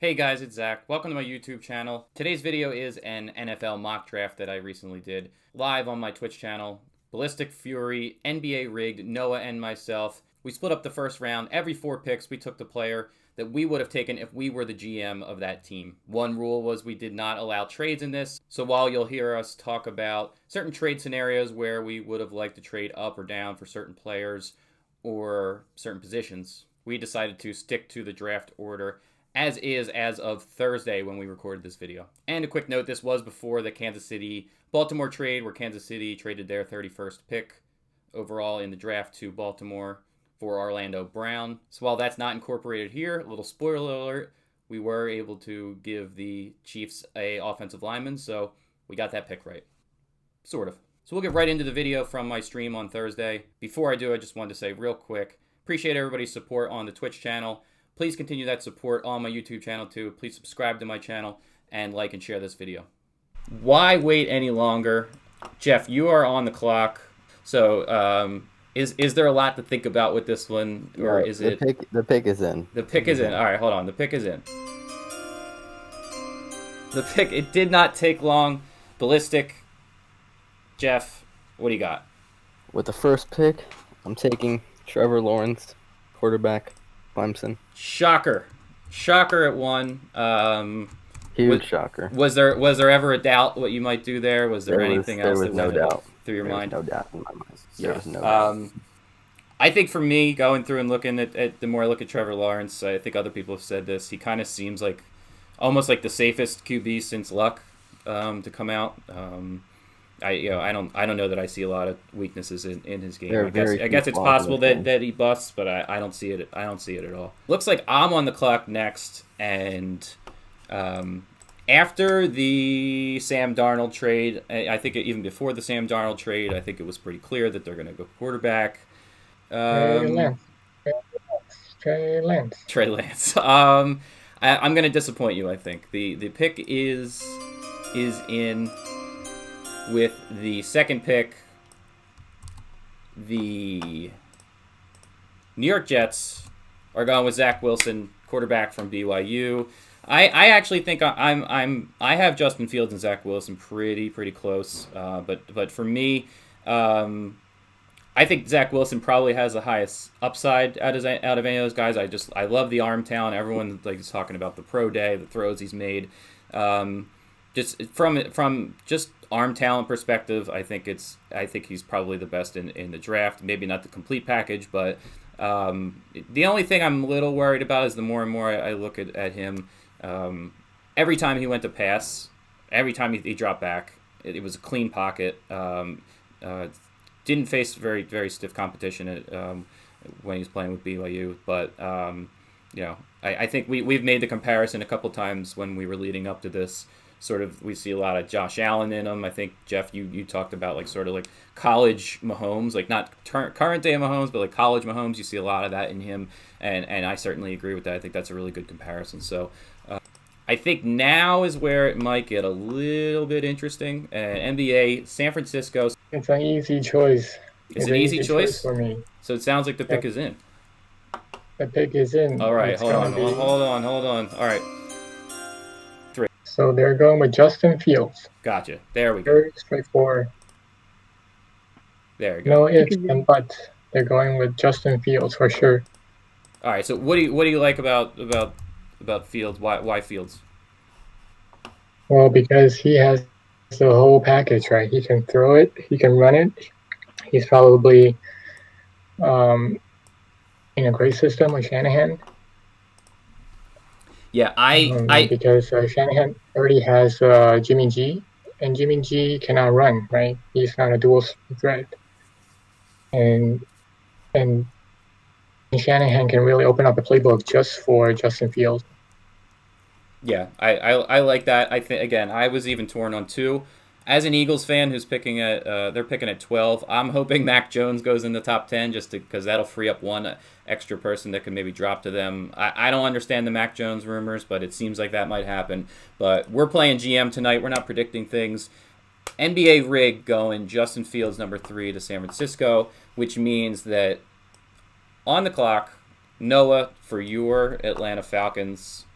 Hey guys, it's Zach. Welcome to my YouTube channel. Today's video is an NFL mock draft that I recently did live on my Twitch channel. Ballistic Fury, NBA Rigged, Noah, and myself. We split up the first round. Every 4 picks, we took the player that we would have taken if we were the GM of that team. One rule was we did not allow trades in this. So while you'll hear us talk about certain trade scenarios where we would have liked to trade up or down for certain players or certain positions, we decided to stick to the draft order as is as of Thursday when we recorded this video. And a quick note, this was before the Kansas City-Baltimore trade, where Kansas City traded their 31st pick overall in the draft to Baltimore for Orlando Brown. So while that's not incorporated here, a little spoiler alert, we were able to give the Chiefs a offensive lineman, so we got that pick right. Sort of. So we'll get right into the video from my stream on Thursday. Before I do, I just wanted to say real quick, appreciate everybody's support on the Twitch channel. Please continue that support on my YouTube channel too. Please subscribe to my channel and like and share this video. Why wait any longer? Jeff, you are on the clock. So is there a lot to think about with this one, or is it the pick is in? The pick is in. All right, hold on. The pick is in. The pick, it did not take long. Ballistic. Jeff, what do you got? With the first pick, I'm taking Trevor Lawrence, quarterback, Clemson. Shocker at 1. Huge shocker. Was there ever a doubt what you might do there? Was there anything else that no doubt through your mind? No doubt in my mind. Yeah. There was no doubt. I think for me, going through and looking at the more I look at Trevor Lawrence, I think other people have said this. He kind of seems like almost like the safest QB since Luck to come out. I don't know that I see a lot of weaknesses in his game. I guess it's possible that he busts, but I don't see it. I don't see it at all. Looks like I'm on the clock next, and after the Sam Darnold trade, I think even before the Sam Darnold trade, I think it was pretty clear that they're going to go quarterback. Trey Lance. I'm going to disappoint you. I think the pick is in. With the second pick, the New York Jets are going with Zach Wilson, quarterback from BYU. I actually think I have Justin Fields and Zach Wilson pretty close. But for me, I think Zach Wilson probably has the highest upside out of any of those guys. I love the arm talent. Everyone is talking about the pro day, the throws he's made. Just from just arm talent perspective, I think he's probably the best in the draft. Maybe not the complete package, but the only thing I'm a little worried about is the more and more I look at him. Every time he went to pass, every time he dropped back, it was a clean pocket. Didn't face very stiff competition when he was playing with BYU, but I think we've made the comparison a couple times when we were leading up to this. Sort of, we see a lot of Josh Allen in him. I think, Jeff, you talked about like sort of like college Mahomes, like not current day Mahomes, but like college Mahomes. You see a lot of that in him, and I certainly agree with that. I think that's a really good comparison. So I think now is where it might get a little bit interesting. NBA, San Francisco. It's an easy choice. It's an easy choice for me. So it sounds like the pick is in. The pick is in. All right, hold on. All right. So they're going with Justin Fields. Gotcha. There we go. Very straightforward. There we go. No ifs and buts. They're going with Justin Fields for sure. All right. So what do you like about Fields? Why Fields? Well, because he has the whole package, right? He can throw it. He can run it. He's probably in a great system with Shanahan. Yeah, because Shanahan already has Jimmy G, and Jimmy G cannot run, right? He's not a dual threat, and Shanahan can really open up the playbook just for Justin Fields. Yeah, I like that. I think again, I was even torn on 2. As an Eagles fan who's picking they're picking at 12. I'm hoping Mac Jones goes in the top 10 just because that'll free up one extra person that can maybe drop to them. I don't understand the Mac Jones rumors, but it seems like that might happen. But we're playing GM tonight. We're not predicting things. NBA rig going Justin Fields number 3 to San Francisco, which means that on the clock, Noah, for your Atlanta Falcons,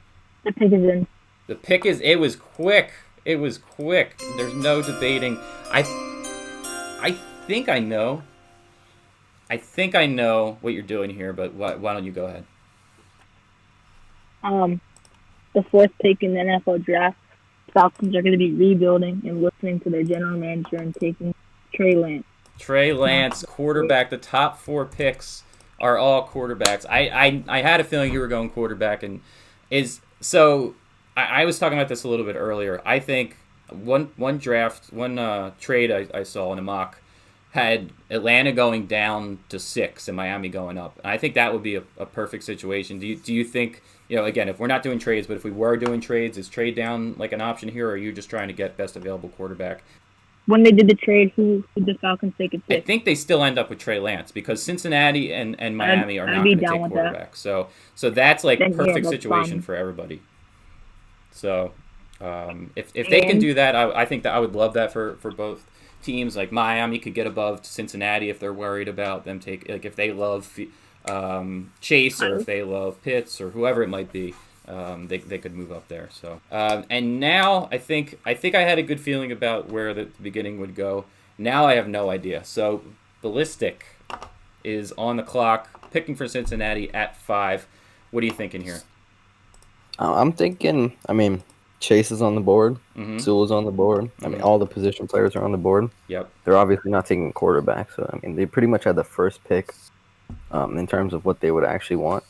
The pick is in. The pick is. It was quick. It was quick. There's no debating. I think I know. I think I know what you're doing here, but why don't you go ahead? The fourth pick in the NFL draft, Falcons are going to be rebuilding and listening to their general manager and taking Trey Lance. Trey Lance, quarterback. The top 4 picks are all quarterbacks. I had a feeling you were going quarterback, and I was talking about this a little bit earlier. I think one trade I saw in a mock had Atlanta going down to 6 and Miami going up. And I think that would be a perfect situation. Do you think, again, if we're not doing trades, but if we were doing trades, is trade down like an option here, or are you just trying to get best available quarterback? When they did the trade, who did the Falcons take at 6? I think they still end up with Trey Lance because Cincinnati and Miami are not going to take quarterback. So that's like perfect situation for everybody. So if they can do that, I think that I would love that for both teams. Like Miami could get above Cincinnati if they're worried about them if they love Chase or if they love Pitts or whoever it might be. They could move up there. So and now I think I had a good feeling about where the beginning would go. Now I have no idea. So Ballistic is on the clock, picking for Cincinnati at 5. What are you thinking here? I'm thinking. Chase is on the board. Mm-hmm. Sewell is on the board. All the position players are on the board. Yep. They're obviously not taking quarterback, so they pretty much had the first pick in terms of what they would actually want.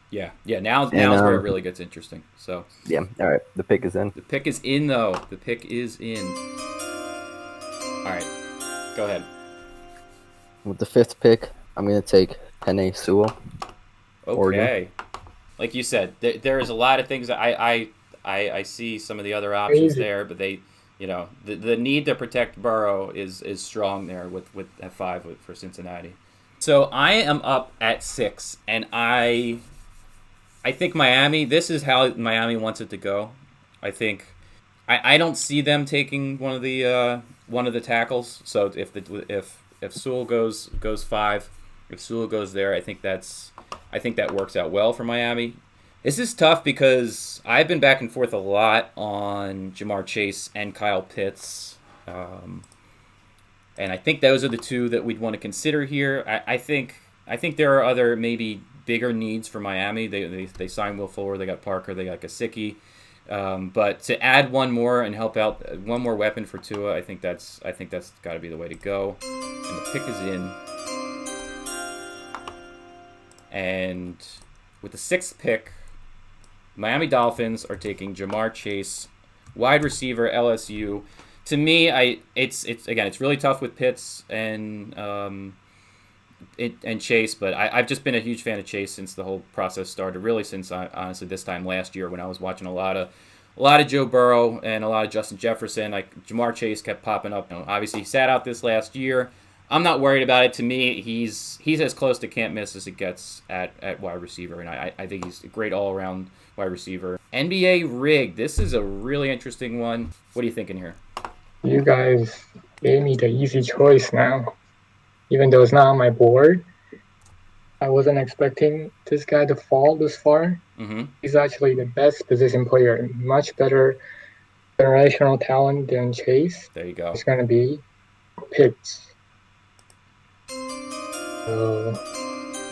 Yeah. Now's where it really gets interesting. So. Yeah. All right. The pick is in. The pick is in, though. The pick is in. All right. Go ahead. With the 5th pick, I'm gonna take Penei Sewell. Okay. Oregon. Like you said, there is a lot of things that I see some of the other options there, but they, the need to protect Burrow is strong there with at 5 for Cincinnati. So I am up at 6, and I think Miami. This is how Miami wants it to go. I think I don't see them taking one of the tackles. So if Sewell goes 5, if Sewell goes there, I think that works out well for Miami. This is tough because I've been back and forth a lot on Ja'Marr Chase and Kyle Pitts. And I think those are the two that we'd want to consider here. I think there are other maybe bigger needs for Miami. They signed Will Fuller, they got Parker, they got Gesicki. But to add one more and help out one more weapon for Tua, I think that's got to be the way to go. And the pick is in. And with the 6th pick, Miami Dolphins are taking Ja'Marr Chase, wide receiver, LSU. To me, it's really tough with Pitts and Chase, but I've just been a huge fan of Chase since the whole process started. Really, since honestly this time last year when I was watching a lot of Joe Burrow and a lot of Justin Jefferson. Like Ja'Marr Chase kept popping up. Obviously he sat out this last year. I'm not worried about it. To me, he's as close to can't miss as it gets at wide receiver, and I think he's a great all-around wide receiver. NBA Rig, this is a really interesting one. What are you thinking here? You guys gave me the easy choice now. Even though it's not on my board, I wasn't expecting this guy to fall this far. Mm-hmm. He's actually the best position player, much better generational talent than Chase. There you go. It's going to be Pitts.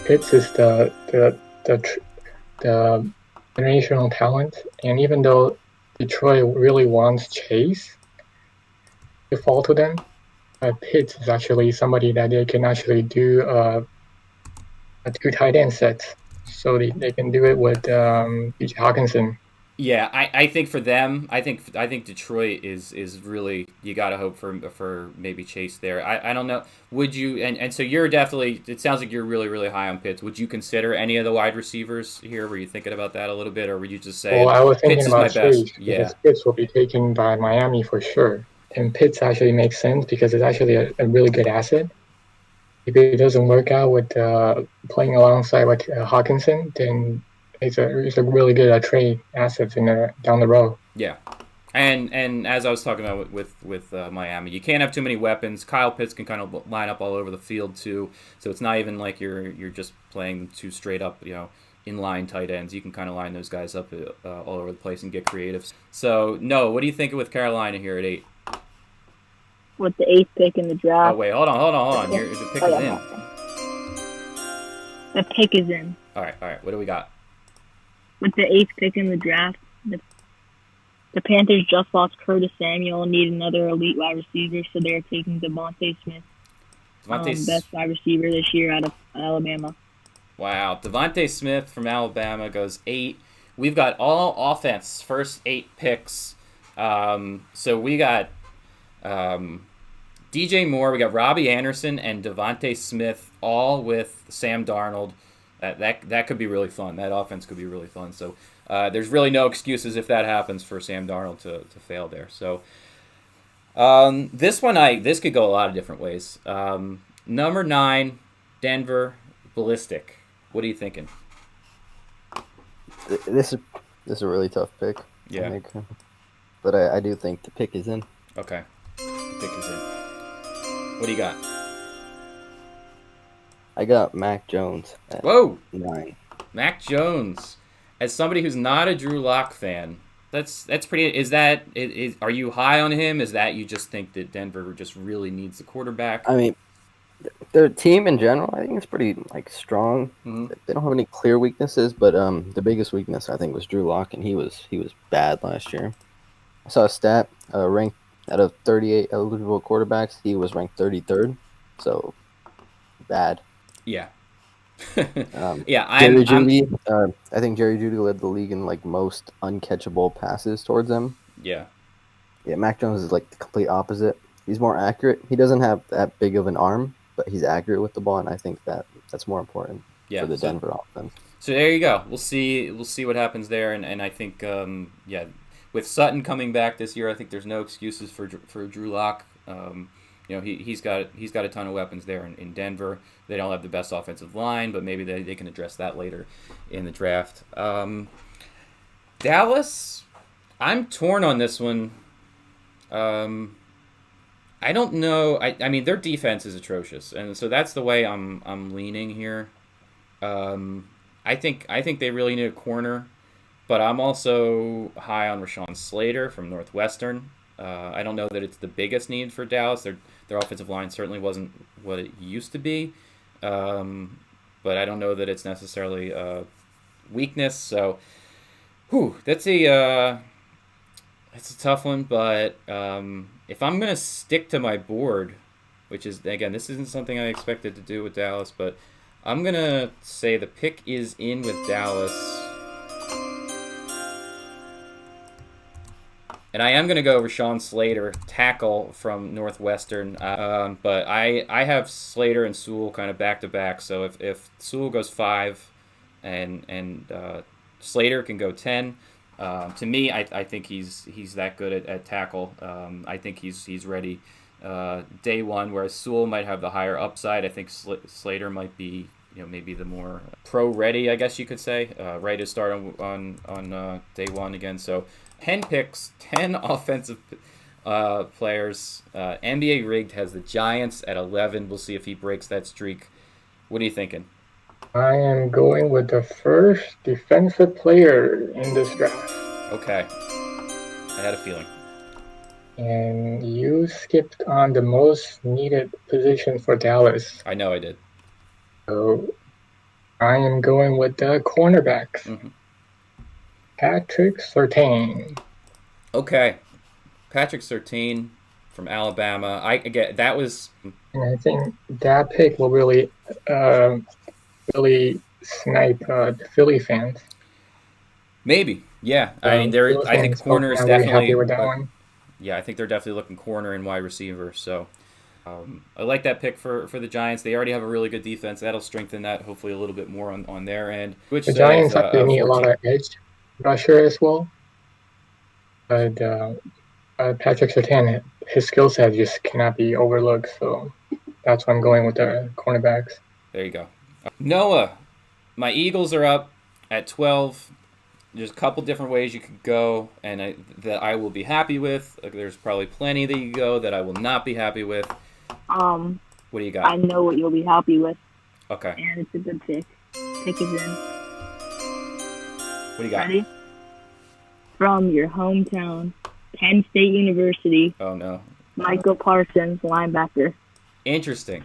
Pitts is the generational talent, and even though Detroit really wants Chase to fall to them, Pitts is actually somebody that they can actually do a 2 tight end sets, so they can do it with B.J. Hawkinson. Yeah, I think for them, I think Detroit is really, you gotta hope for maybe Chase there. I don't know. Would you and so you're definitely, it sounds like you're really, really high on Pitts. Would you consider any of the wide receivers here? Were you thinking about that a little bit, or would you just say? Well, I was thinking Pitts about is my best? Chase because Pitts will be taken by Miami for sure, and Pitts actually makes sense because it's actually a really good asset. If it doesn't work out with playing alongside with Hawkinson, then it's a really good trade asset down the road. Yeah, and as I was talking about with Miami, you can't have too many weapons. Kyle Pitts can kind of line up all over the field too, so it's not even like you're just playing 2 straight up in-line tight ends. You can kind of line those guys up all over the place and get creative. So, no, what do you think with Carolina here at 8? With the 8th pick in the draft. Oh, wait, hold on. Here, the pick is in. The pick is in. All right. What do we got? With the 8th pick in the draft, the Panthers just lost Curtis Samuel and need another elite wide receiver, so they're taking Devontae Smith, best wide receiver this year out of Alabama. Wow, Devontae Smith from Alabama goes 8. We've got all offense, first 8 picks. So we got DJ Moore, we got Robbie Anderson, and Devontae Smith, all with Sam Darnold. That could be really fun. That offense could be really fun. So there's really no excuses if that happens for Sam Darnold to fail there. So this could go a lot of different ways. Number 9, Denver, Ballistic. What are you thinking? This is a really tough pick. Yeah. But I do think the pick is in. Okay. The pick is in. What do you got? I got Mac Jones at Whoa! 9. Mac Jones. As somebody who's not a Drew Lock fan, that's pretty. Are you high on him? Is that you just think that Denver just really needs the quarterback? I mean, their team in general, I think it's pretty strong. Mm-hmm. They don't have any clear weaknesses, but the biggest weakness I think was Drew Lock, and he was bad last year. I saw a stat ranked out of 38 eligible quarterbacks, he was ranked 33rd, so bad. Yeah. Jerry Jeudy. I think Jerry Jeudy led the league in most uncatchable passes towards him. Yeah. Yeah, Mac Jones is the complete opposite. He's more accurate. He doesn't have that big of an arm, but he's accurate with the ball, and I think that's more important for the Denver offense. So there you go. We'll see what happens there, and I think with Sutton coming back this year, I think there's no excuses for Drew Lock. He's got a ton of weapons there in Denver. They don't have the best offensive line, but maybe they can address that later in the draft. Dallas, I'm torn on this one. I don't know. I mean, their defense is atrocious, and so that's the way I'm leaning here. I think they really need a corner, but I'm also high on Rashawn Slater from Northwestern. I don't know that it's the biggest need for Dallas. Their offensive line certainly wasn't what it used to be, but I don't know that it's necessarily a weakness. So, that's a tough one. But if I'm gonna stick to my board, which is again, this isn't something I expected to do with Dallas, but I'm gonna say the pick is in with Dallas. And I am going to go Rashawn Slater, tackle from Northwestern. But I have Slater and Sewell kind of back-to-back. So if Sewell goes 5 and Slater can go 10, to me, I think he's that good at tackle. I think he's ready day one, whereas Sewell might have the higher upside. I think Slater might be maybe the more pro-ready, I guess you could say, ready to start on day one again. So 10 picks, 10 offensive players. NBA Rigged has the Giants at 11. We'll see if he breaks that streak. What are you thinking? I am going with the first defensive player in this draft. Okay. I had a feeling. And you skipped on the most needed position for Dallas. I know I did. So I am going with the cornerbacks. Mm-hmm. Patrick Surtain. Okay. Patrick Surtain from Alabama. I get that was. And I think that pick will really snipe the Philly fans. Maybe, yeah. I mean, I think corner is definitely. Happy with that one. Yeah, I think they're definitely looking corner and wide receiver. So I like that pick for the Giants. They already have a really good defense. That'll strengthen that hopefully a little bit more on their end. The Giants actually need a lot of edge rusher as well. But Patrick Surtain, his skill set just cannot be overlooked. So that's why I'm going with the cornerbacks. There you go. Noah, my Eagles are up at 12. There's a couple different ways you could go, and that I will be happy with. There's probably plenty that you go that I will not be happy with. What do you got? I know what you'll be happy with. Okay. And it's a good pick. Pick is in. What do you got? Ready? From your hometown, Penn State University. Oh no. Michael Parsons, linebacker. Interesting.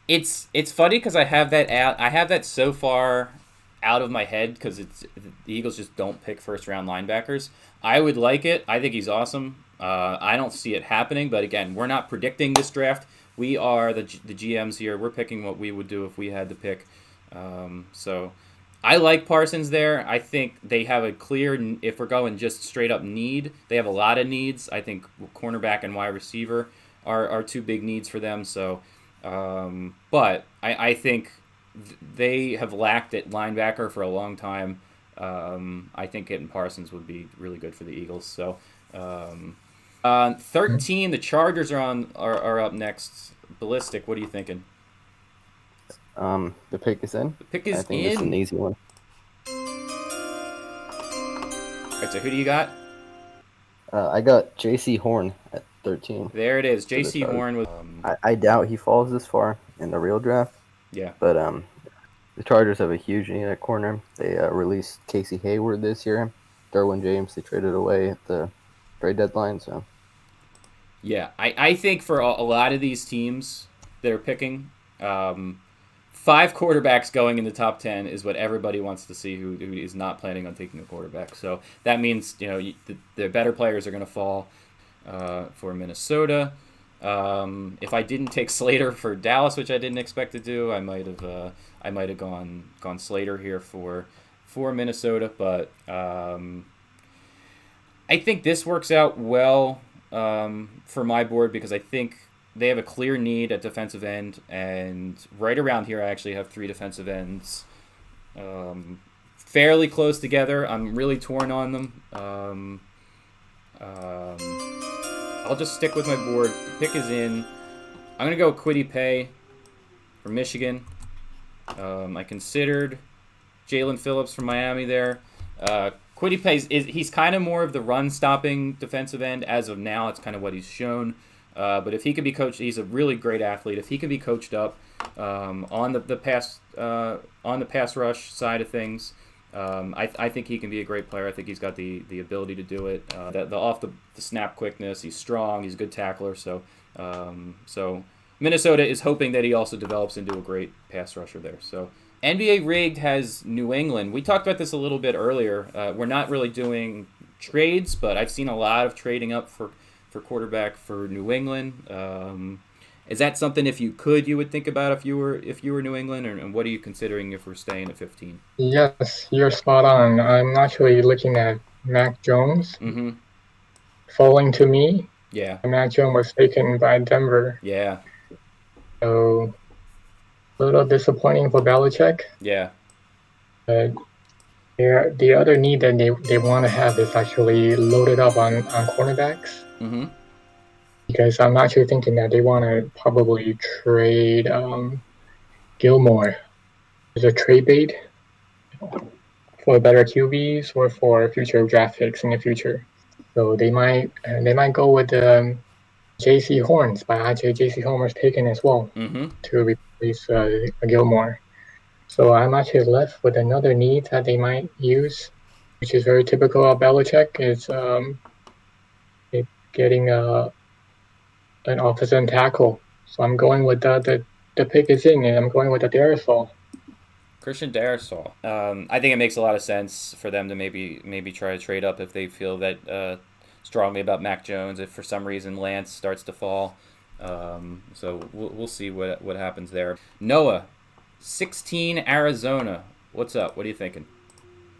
It's funny because I have that so far out of my head because the Eagles just don't pick first round linebackers. I would like it. I think he's awesome. I don't see it happening, but again, we're not predicting this draft. We are the GMs here. We're picking what we would do if we had to pick. So I like Parsons there. I think they have a clear, if we're going just straight up need, they have a lot of needs. I think cornerback and wide receiver are two big needs for them. So, but I think they have lacked at linebacker for a long time. I think getting Parsons would be really good for the Eagles. So, 13, the Chargers are up next. Ballistic, what are you thinking? The pick is in. The pick is I think in. It's an easy one. All right, so who do you got? I got J.C. Horn at 13. There it is. J.C. Horn with. I doubt he falls this far in the real draft. Yeah. But the Chargers have a huge need at corner. They released Casey Hayward this year. Derwin James, they traded away at the trade deadline. So. Yeah, I think for a lot of these teams that are picking, 5 quarterbacks going in the top 10 is what everybody wants to see who is not planning on taking a quarterback. So that means, the better players are going to fall for Minnesota. If I didn't take Slater for Dallas, which I didn't expect to do, I might have gone Slater here for Minnesota. But I think this works out well for my board because I think they have a clear need at defensive end, and right around here I actually have 3 defensive ends fairly close together. I'm really torn on them. I'll just stick with my board. The pick is in. I'm going to go Kwity Paye from Michigan. I considered Jalen Phillips from Miami there. Kwity Paye, he's kind of more of the run-stopping defensive end as of now. It's kind of what he's shown. But if he can be coached, he's a really great athlete. If he can be coached up on the pass rush side of things, I think he can be a great player. I think he's got the ability to do it. The off the snap quickness, he's strong. He's a good tackler. So Minnesota is hoping that he also develops into a great pass rusher there. So NBA Rigged has New England. We talked about this a little bit earlier. We're not really doing trades, but I've seen a lot of trading up for quarterback for New England. Is that something you would think about if you were New England, and what are you considering if we're staying at 15? Yes, you're spot on. I'm actually looking at Mac Jones. Mm-hmm. Falling to me. Yeah. Mac Jones was taken by Denver. Yeah. So a little disappointing for Belichick. Yeah. The other need that they want to have is actually loaded up on cornerbacks. Mm-hmm. Because I'm actually thinking that they want to probably trade Gilmore as a trade bait for better QBs or for future draft picks in the future. So they might go with J.C. Horns, but actually J.C. Horn was taken as well to replace Gilmore. So I'm actually left with another need that they might use, which is very typical of Belichick, is getting an offensive tackle. So I'm going with the pick is in, and I'm going with the Darrisaw. Christian Darrisaw. I think it makes a lot of sense for them to maybe try to trade up if they feel that strongly about Mac Jones. If for some reason Lance starts to fall, so we'll see what happens there. Noah, 16 Arizona. What's up? What are you thinking?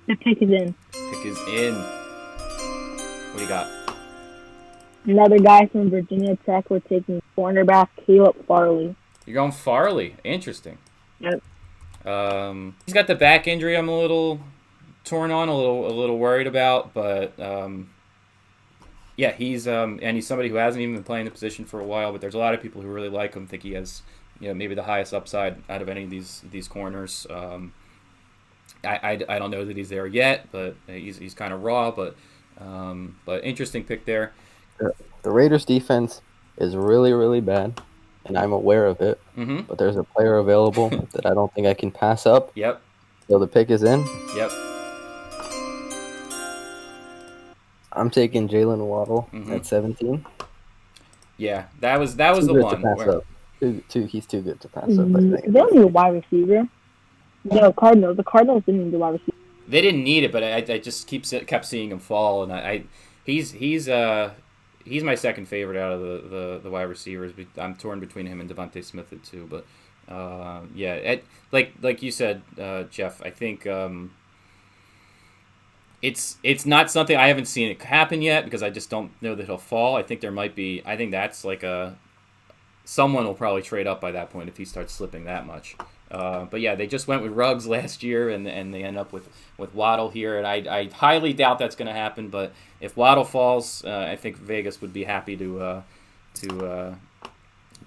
The pick is in. Pick is in. What do you got? Another guy from Virginia Tech. We're taking cornerback Caleb Farley. You're going Farley. Interesting. Yep. He's got the back injury I'm a little torn on, a little worried about, but yeah, he's somebody who hasn't even been playing the position for a while, but there's a lot of people who really like him, think he has, maybe the highest upside out of any of these corners. I don't know that he's there yet, but he's kind of raw, but interesting pick there. The Raiders defense is really, really bad, and I'm aware of it. Mm-hmm. But there's a player available that I don't think I can pass up. Yep. So the pick is in. Yep. I'm taking Jalen Waddle Mhm. at 17. Yeah, that was Too the good one. to pass Where, up. He's too good to pass up, I think. They don't need a wide receiver. No, Cardinals. The Cardinals didn't need a wide receiver. they didn't need it, but I just kept seeing him fall, and he's my second favorite out of the wide receivers. I'm torn between him and Devontae Smith at two, but yeah, like you said, Jeff, I think it's not something I haven't seen it happen yet because I just don't know that he'll fall. I think there might be. I think that's like someone will probably trade up by that point if he starts slipping that much. But yeah, they just went with Ruggs last year, and they end up with Waddle here, and I highly doubt that's going to happen. But if Waddle falls, I think Vegas would be happy to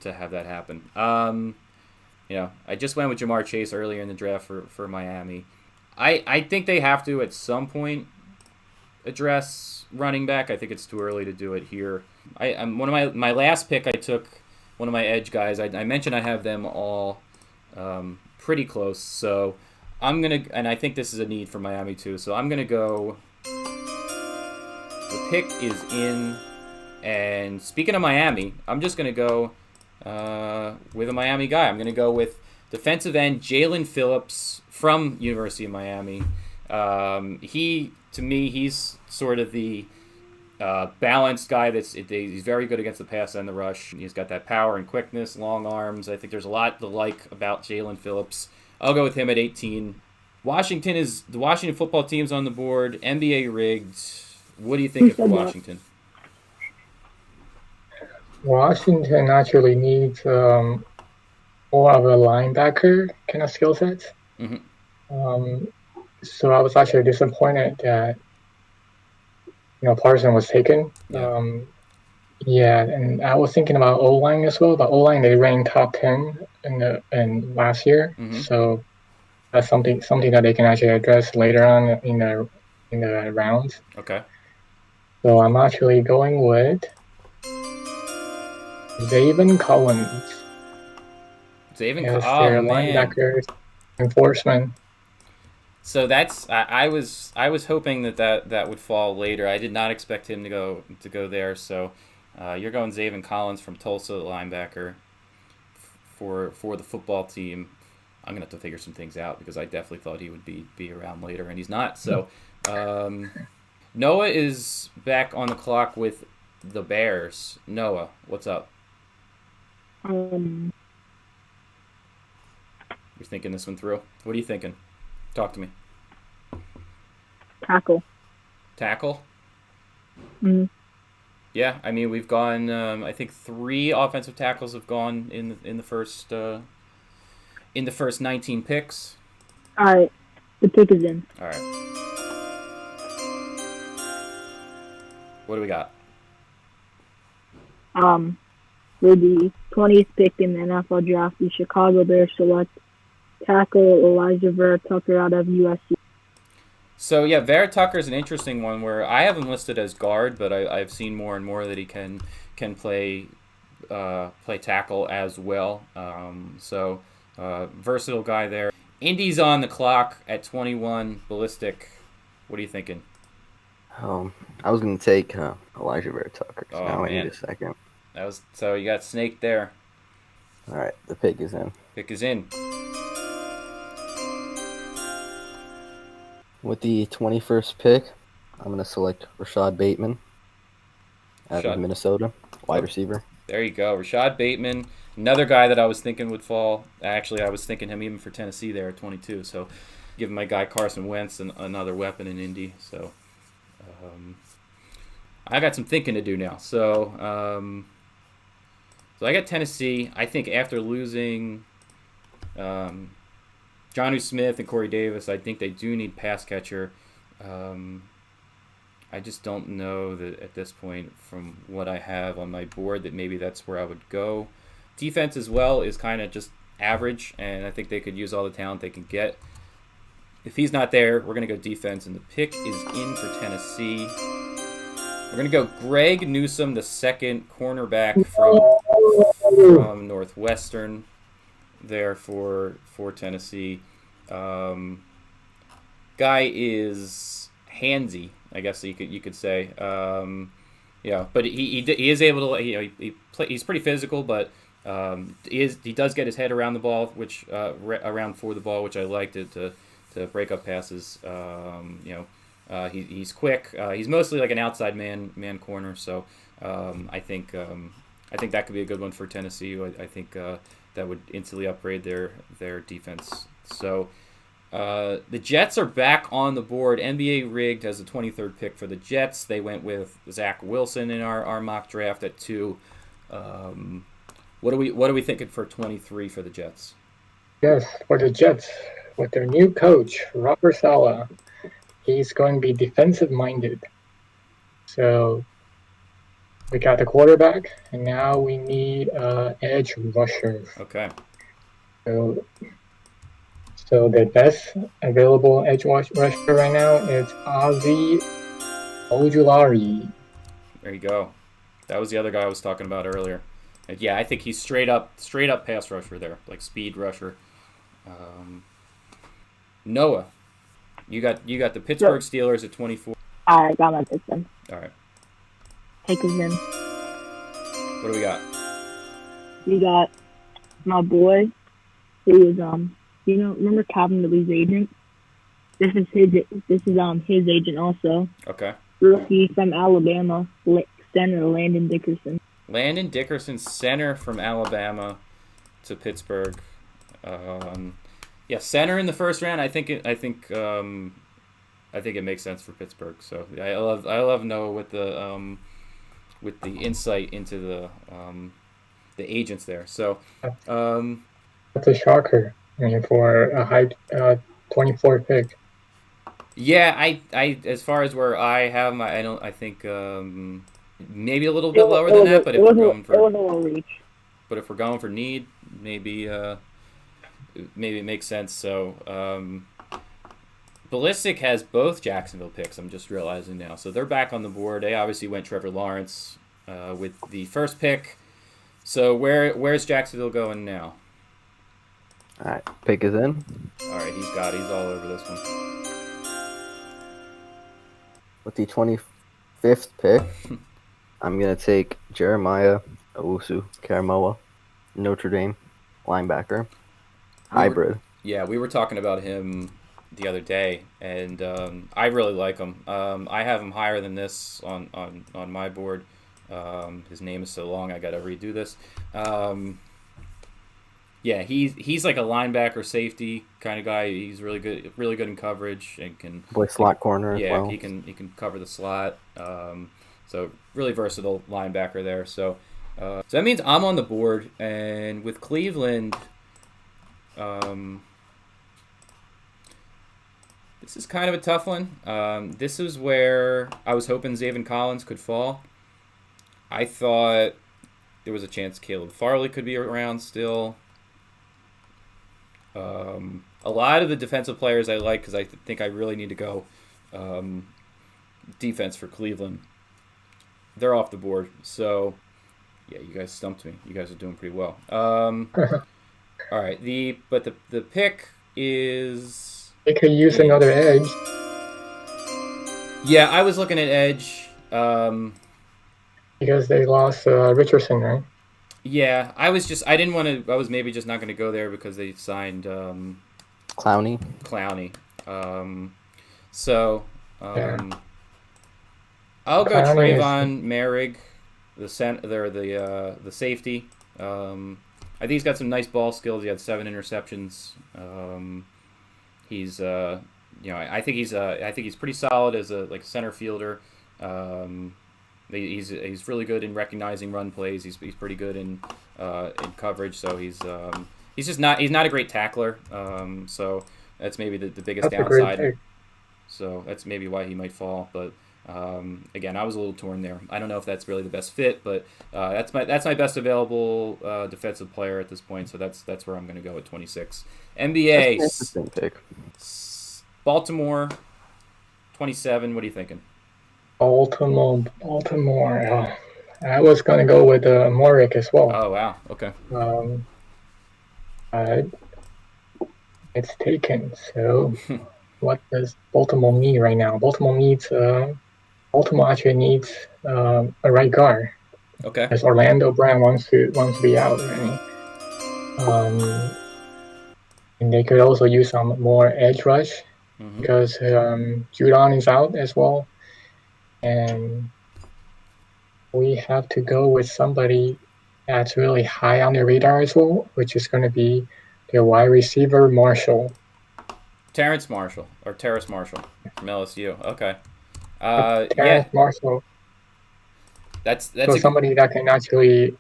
have that happen. I just went with Jamar Chase earlier in the draft for Miami. I think they have to at some point address running back. I think it's too early to do it here. I'm one of my last pick. I took one of my edge guys. I mentioned I have them all pretty close. So I'm gonna, and I think this is a need for Miami too. So I'm gonna go. The pick is in, and speaking of Miami, I'm just gonna go with a Miami guy. I'm gonna go with defensive end Jalen Phillips from University of Miami. To me, he's sort of the balanced guy. He's very good against the pass and the rush. He's got that power and quickness, long arms. I think there's a lot to like about Jalen Phillips. I'll go with him at 18. The Washington football team's on the board. NBA rigged. What do you think of Washington? Washington actually needs more of a linebacker kind of skill set. Mm-hmm. So I was actually disappointed that Parson was taken. Yeah. And I was thinking about O-line as well. But O-line they ranked top 10 in last year, Mm-hmm. so that's something that they can actually address later on in the rounds. Okay. So I'm actually going with Zaven Collins. Their linebacker enforcement. So that's I was hoping that would fall later. I did not expect him to go there. So you're going Zaven Collins from Tulsa, the linebacker for the football team. I'm gonna have to figure some things out because I definitely thought he would be around later, and he's not. So Noah is back on the clock with the Bears. Noah, what's up? Um, You're thinking this one through. What are you thinking? Talk to me. Tackle. Tackle? Mm-hmm. Yeah, I mean we've gone. I think 3 offensive tackles have gone in the first 19 picks. All right, the pick is in. All right. What do we got? With the 20th pick in the NFL draft, the Chicago Bears select tackle Elijah Vera Tucker out of USC. So yeah, Vera Tucker is an interesting one where I have him listed as guard, but I've seen more and more that he can play tackle as well. Versatile guy there. Indy's on the clock at 21. Ballistic. What are you thinking? I was going to take Elijah Vera Tucker. So now I need a second. So you got snake there. All right, the pick is in. Pick is in. With the 21st pick, I'm going to select Rashad Bateman out of Minnesota, wide receiver. There you go. Rashad Bateman, another guy that I was thinking would fall. Actually, I was thinking him even for Tennessee there at 22. So giving my guy Carson Wentz another weapon in Indy. So I got some thinking to do now. So I got Tennessee. I think after losing Jonnu Smith and Corey Davis, I think they do need pass catcher. I just don't know that at this point from what I have on my board that maybe that's where I would go. Defense as well is kind of just average, and I think they could use all the talent they can get. If he's not there, we're going to go defense, and the pick is in for Tennessee. We're going to go Greg Newsome, the second cornerback from Northwestern there for Tennessee. Guy is handsy. I guess you could say. Yeah, but he is able to. He's pretty physical, but he does get his head around the ball, which around for the ball, which I liked it to break up passes. He's quick. He's mostly like an outside man corner, so I think that could be a good one for Tennessee. I think that would instantly upgrade their defense. So the Jets are back on the board. NBA Rigged has the 23rd pick for the Jets. They went with Zach Wilson in our mock draft at 2. What are we thinking for 23 for the Jets? Yes, for the Jets, with their new coach, Robert Saleh, he's going to be defensive-minded. So we got the quarterback, and now we need edge rushers. Okay. So the best available edge rusher right now is Ozzie Ojulari. There you go. That was the other guy I was talking about earlier. Yeah, I think he's straight up pass rusher there, like speed rusher. Noah, you got the Pittsburgh Steelers at 24. I got my pick then. All right. Take him in. What do we got? We got my boy, who is remember Calvin Ridley's agent? This is his agent also. Okay. Rookie from Alabama, center Landon Dickerson. Landon Dickerson, center from Alabama to Pittsburgh. Center in the first round. I think it makes sense for Pittsburgh. So I love Noah with the insight into the agents there. So that's a shocker. For a high 24 pick. Yeah, I as far as where I have my, I think maybe a little bit lower than that, but if we're going for need, maybe it makes sense. So Ballistic has both Jacksonville picks. I'm just realizing now, so they're back on the board. They obviously went Trevor Lawrence with the first pick. So where's Jacksonville going now? All right, pick is in. All right, he's all over this one. With the 25th pick, I'm going to take Jeremiah Owusu-Karamoah, Notre Dame linebacker, hybrid. We were talking about him the other day, and I really like him. I have him higher than this on my board. His name is so long, I got to redo this. Yeah, he's like a linebacker safety kind of guy. He's really good in coverage and can play slot corner as well. Yeah, he can cover the slot. So really versatile linebacker there. So that means I'm on the board, and with Cleveland, this is kind of a tough one. This is where I was hoping Zaven Collins could fall. I thought there was a chance Caleb Farley could be around still. A lot of the defensive players I like because I think I really need to go defense for Cleveland. They're off the board. So, yeah, you guys stumped me. You guys are doing pretty well. All right. The pick is... They could use another edge. Yeah, I was looking at edge. Because they lost Richardson, right? Yeah, I was maybe just not going to go there because they signed Clowney. I'll go Trayvon Merrick, the safety. I think he's got some nice ball skills. He had 7 interceptions. He's I think he's pretty solid as a center fielder. He's really good in recognizing run plays. He's pretty good in coverage. So he's not a great tackler. So that's maybe the biggest downside. So that's maybe why he might fall. But again, I was a little torn there. I don't know if that's really the best fit, but that's my best available defensive player at this point. So that's where I'm going to go at 26. NBA. That's an interesting pick. Baltimore, 27. What are you thinking? Baltimore. I was gonna go with Morik as well. Oh wow, okay. It's taken. So, what does Baltimore need right now? Baltimore needs Baltimore actually needs a right guard, Okay. as Orlando Brown wants to be out. And they could also use some more edge rush because Judon is out as well, and we have to go with somebody that's really high on the radar as well, which is going to be the wide receiver Marshall. Terrace Marshall from LSU. Okay. Terrace Marshall. That's somebody that can actually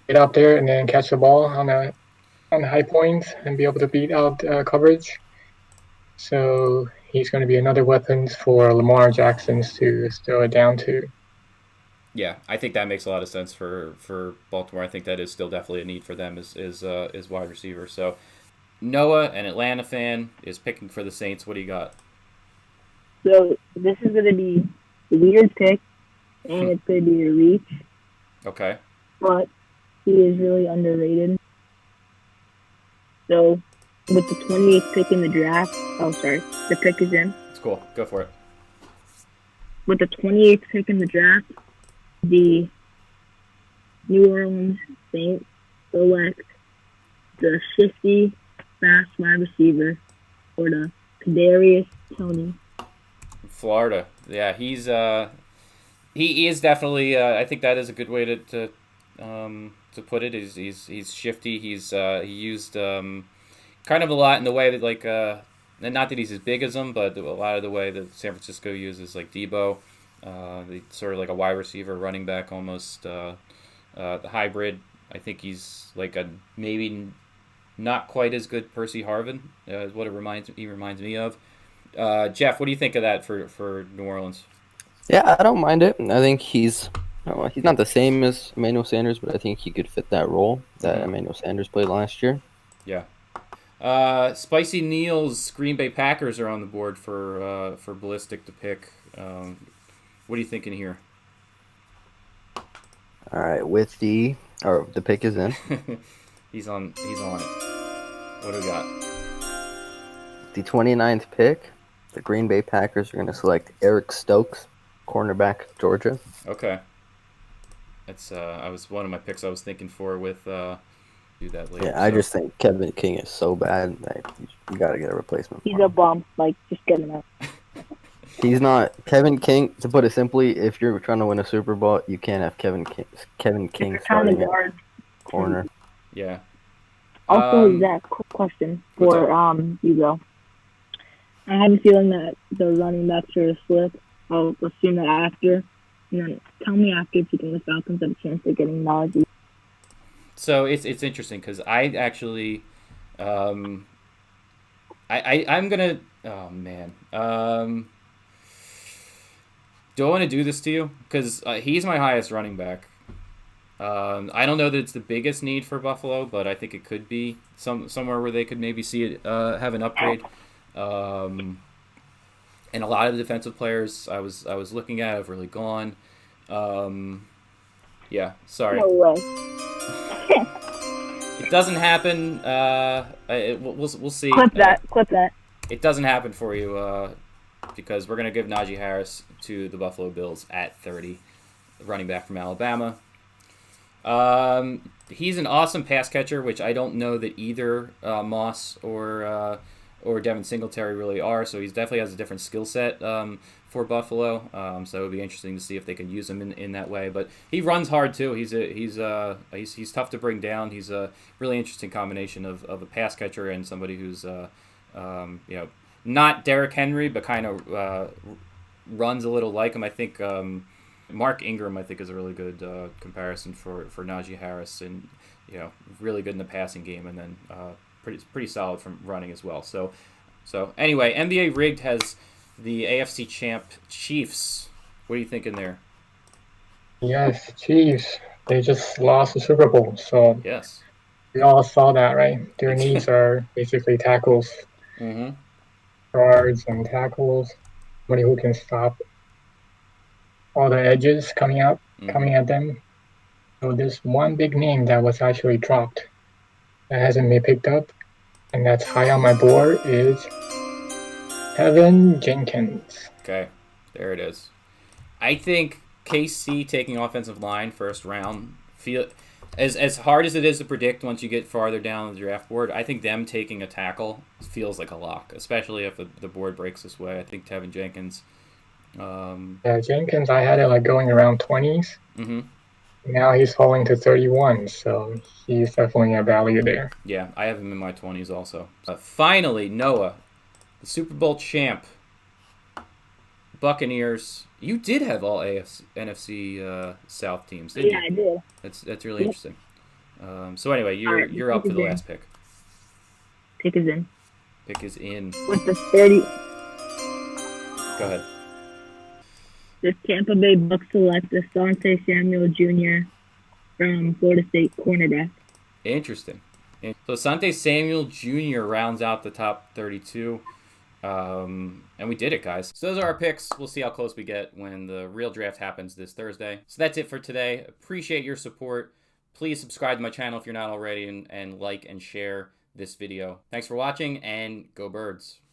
get up there and then catch the ball on the high points and be able to beat out coverage. So he's going to be another weapon for Lamar Jackson to throw it down to. Yeah, I think that makes a lot of sense for Baltimore. I think that is still definitely a need for them is wide receiver. So Noah, an Atlanta fan, is picking for the Saints. What do you got? So this is going to be a weird pick, and it's going to be a reach. Okay. But he is really underrated. So with the 28th pick in the draft, the pick is in. It's cool. Go for it. With the 28th pick in the draft, the New Orleans Saints select the shifty, fast wide receiver, or the Kadarius Toney. Florida. Yeah, he is definitely. I think that is a good way to put it. He's shifty. He used kind of a lot in the way that and not that he's as big as him, but a lot of the way that San Francisco uses like Debo. Sort of like a wide receiver, running back, almost the hybrid. I think he's like a maybe not quite as good Percy Harvin is what he reminds me of. Jeff, what do you think of that for New Orleans? Yeah, I don't mind it. I think he's not the same as Emmanuel Sanders, but I think he could fit that role that Emmanuel Sanders played last year. Yeah. Spicy Neil's Green Bay Packers are on the board for Ballistic to pick. What are you thinking here? All right, the pick is in. He's on it. What do we got? The 29th pick, the Green Bay Packers are going to select Eric Stokes, cornerback, Georgia. Okay. That's one of my picks I was thinking for with do that later. Yeah, I just think Kevin King is so bad that you got to get a replacement. He's a bum. Just get him out. He's not Kevin King. To put it simply, if you're trying to win a Super Bowl, you can't have Kevin King starting at corner. Yeah. Also, Zach, quick question for Hugo. I have a feeling that the running backs are a slip. I'll assume that after. And then tell me after if you think the Falcons have a chance of getting Najee. So it's interesting because I actually, I'm gonna. Oh man. Do I want to do this to you? Because he's my highest running back. I don't know that it's the biggest need for Buffalo, but I think it could be somewhere where they could maybe see it have an upgrade. And a lot of the defensive players I was looking at have really gone. Yeah, sorry. No way. It doesn't happen. We'll see. Clip that. It doesn't happen for you because we're going to give Najee Harris to the Buffalo Bills at 30, running back from Alabama. He's an awesome pass catcher, which I don't know that either Moss or Devin Singletary really are. So he definitely has a different skill set for Buffalo. So it would be interesting to see if they can use him in that way. But he runs hard too. He's tough to bring down. He's a really interesting combination of a pass catcher and somebody who's not Derrick Henry, but kind of runs a little like him. I think Mark Ingram, I think, is a really good comparison for Najee Harris, and really good in the passing game, and then pretty solid from running as well. So anyway, NBA Rigged has the AFC champ Chiefs. What are you thinking there? Yes, Chiefs. They just lost the Super Bowl, so yes, we all saw that, right? Their needs are basically tackles, guards, and tackles. Somebody who can stop all the edges coming at them. So there's one big name that was actually dropped that hasn't been picked up, and that's high on my board is Tevin Jenkins. Okay, there it is. I think KC taking offensive line first round feel as hard as it is to predict once you get farther down the draft board. I think them taking a tackle feels like a lock, especially if the board breaks this way. I think Tevin Jenkins. Yeah, Jenkins, I had it like going around 20s. Mm-hmm. Now he's falling to 31, so he's definitely a value there. Yeah, I have him in my 20s also. Finally, Noah, the Super Bowl champ, Buccaneers. You did have all NFC South teams, didn't you? Yeah, I did. That's really interesting. So anyway, you're up for the last pick. Pick is in. Pick is in. With the 30. Go ahead. The Tampa Bay Bucks select Asante Samuel Jr. from Florida State cornerback. Interesting. So Asante Samuel Jr. rounds out the top 32. And we did it, guys. So those are our picks. We'll see how close we get when the real draft happens this Thursday. So that's it for today. Appreciate your support. Please subscribe to my channel if you're not already, and like and share this video. Thanks for watching, and go Birds.